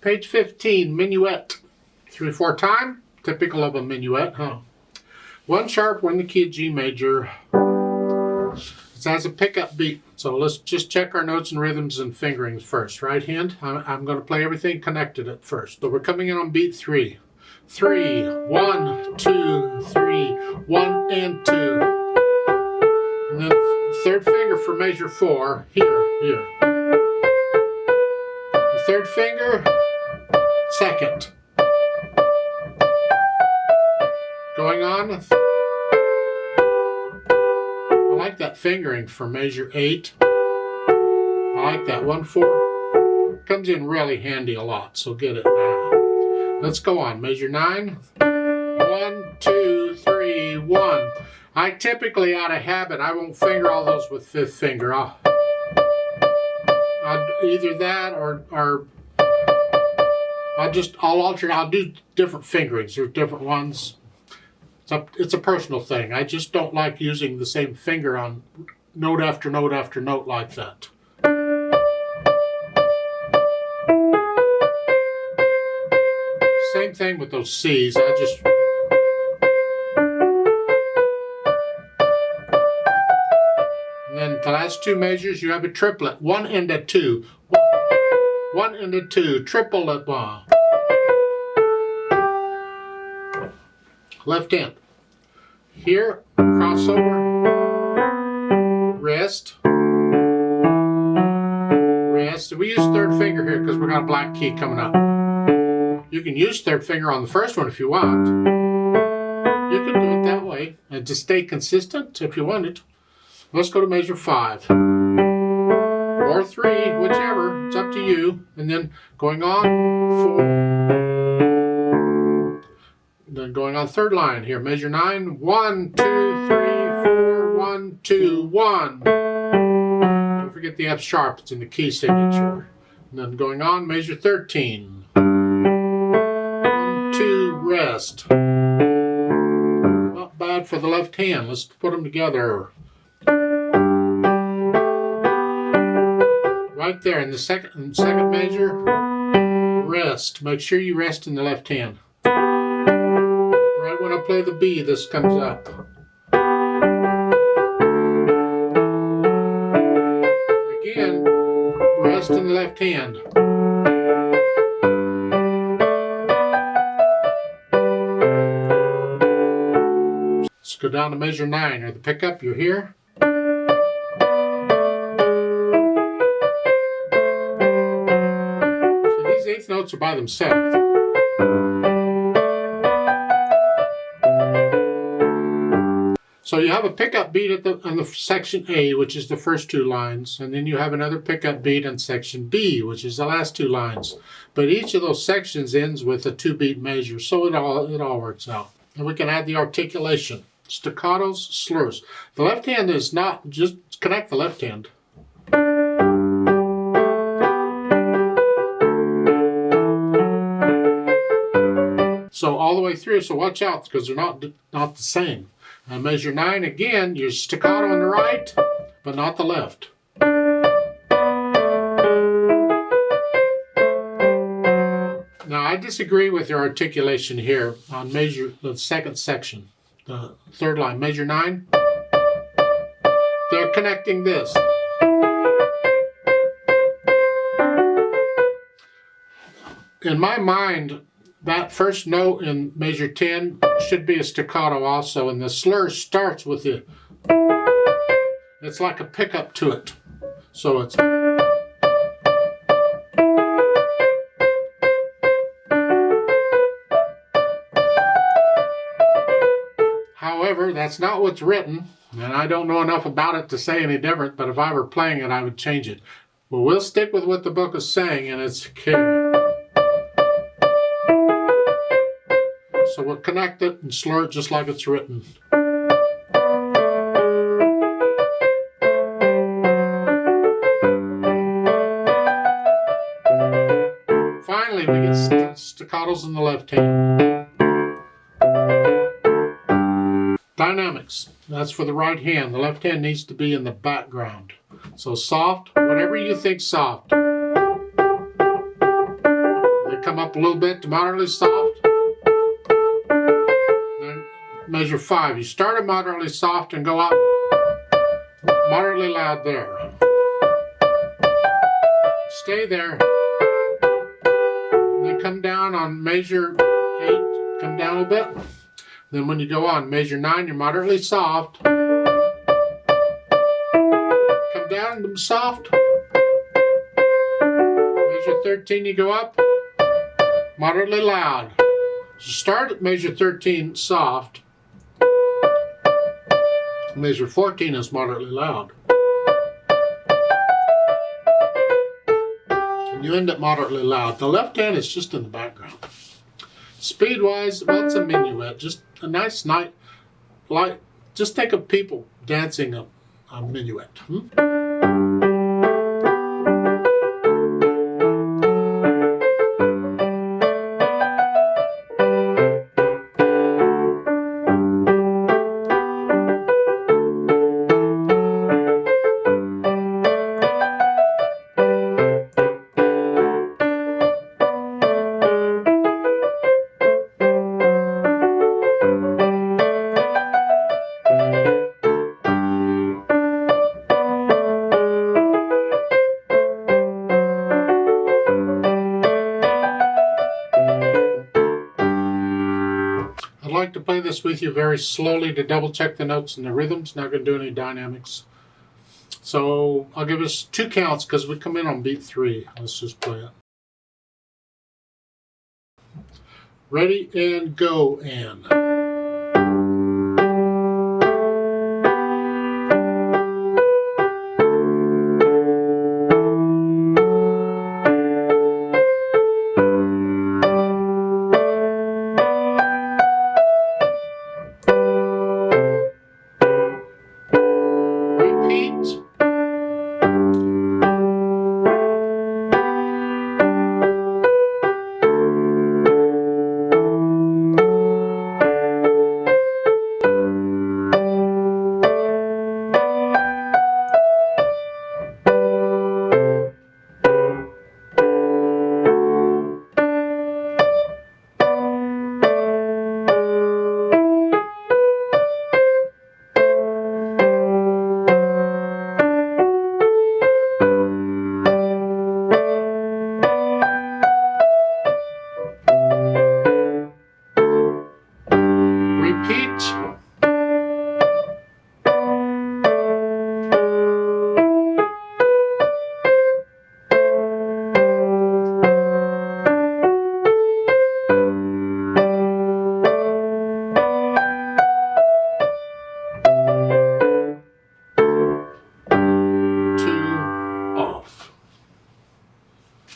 Page 15, Minuet. 3/4 time, typical of a minuet, huh? 1 sharp, 1 in the key of G major. It has a pickup beat, so let's just check our notes and rhythms and fingerings first. Right hand, I'm going to play everything connected at first. So we're coming in on beat 3. 3, 1, 2, 3, 1 and 2. And then third finger for measure 4, here. The third finger, second. Going on. I like that fingering for measure 8. I like that 1/4. Comes in really handy a lot, so get it now. Let's go on. Measure 9. 1, 2, 3, 1. I typically, out of habit, I won't finger all those with 5th finger. I'll either that or I'll alternate. I'll do different fingerings. There's different ones. It's a personal thing. I just don't like using the same finger on note after note after note like that. Same thing with those C's. And then the last 2 measures, you have a triplet. 1 and a 2. 1 and a 2. Triple at 1. Left hand. Here, crossover, rest. We use third finger here because we got a black key coming up. You can use third finger on the first one if you want. You can do it that way and to stay consistent if you wanted. Let's go to measure 5. Or 3, whichever, it's up to you. And then going on 4. Then going on third line here, measure 9, 1, 2, 3, 4, 1, 2, 1. Don't forget the F sharp, it's in the key signature. And then going on, measure 13. 1, 2, rest. Not bad for the left hand. Let's put them together. Right there in the second measure, rest. Make sure you rest in the left hand. When I play the B, this comes up. Again, rest in the left hand. Let's go down to measure 9, or the pickup, you're here. See, these 8th notes are by themselves. So you have a pickup beat on the section A, which is the first 2 lines, and then you have another pickup beat on section B, which is the last 2 lines. But each of those sections ends with a 2-beat measure, so it all works out. And we can add the articulation, staccatos, slurs. The left hand is not, just connect the left hand. So all the way through, so watch out because they're not the same. And measure 9 again, you're staccato on the right, but not the left. Now I disagree with your articulation here on the second section, the third line, measure 9. They're connecting this. In my mind, that first note in measure 10 should be a staccato also, and the slur starts with it's like a pickup to it. So it's however, that's not what's written, and I don't know enough about it to say any different, but if I were playing it, I would change it. But we'll stick with what the book is saying, and it's here. So we'll connect it and slur it just like it's written. Finally, we get staccatos in the left hand. Dynamics. That's for the right hand. The left hand needs to be in the background. So soft, whatever you think soft. The Then come up a little bit to moderately soft. Then measure 5. You start at moderately soft and go up moderately loud there. Stay there. And then come down on measure 8. Come down a little bit. Then when you go on measure 9, you're moderately soft. Come down to soft. Measure 13, you go up. Moderately loud. So start at measure 13 soft. Measure 14 is moderately loud. And you end up moderately loud. The left hand is just in the background. Speed-wise, well, it's a minuet. Just a nice night. Like, just think of people dancing a minuet. I'd like to play this with you very slowly to double check the notes and the rhythms. Not going to do any dynamics. So I'll give us 2 counts because we come in on beat 3. Let's just play it. Ready and go and.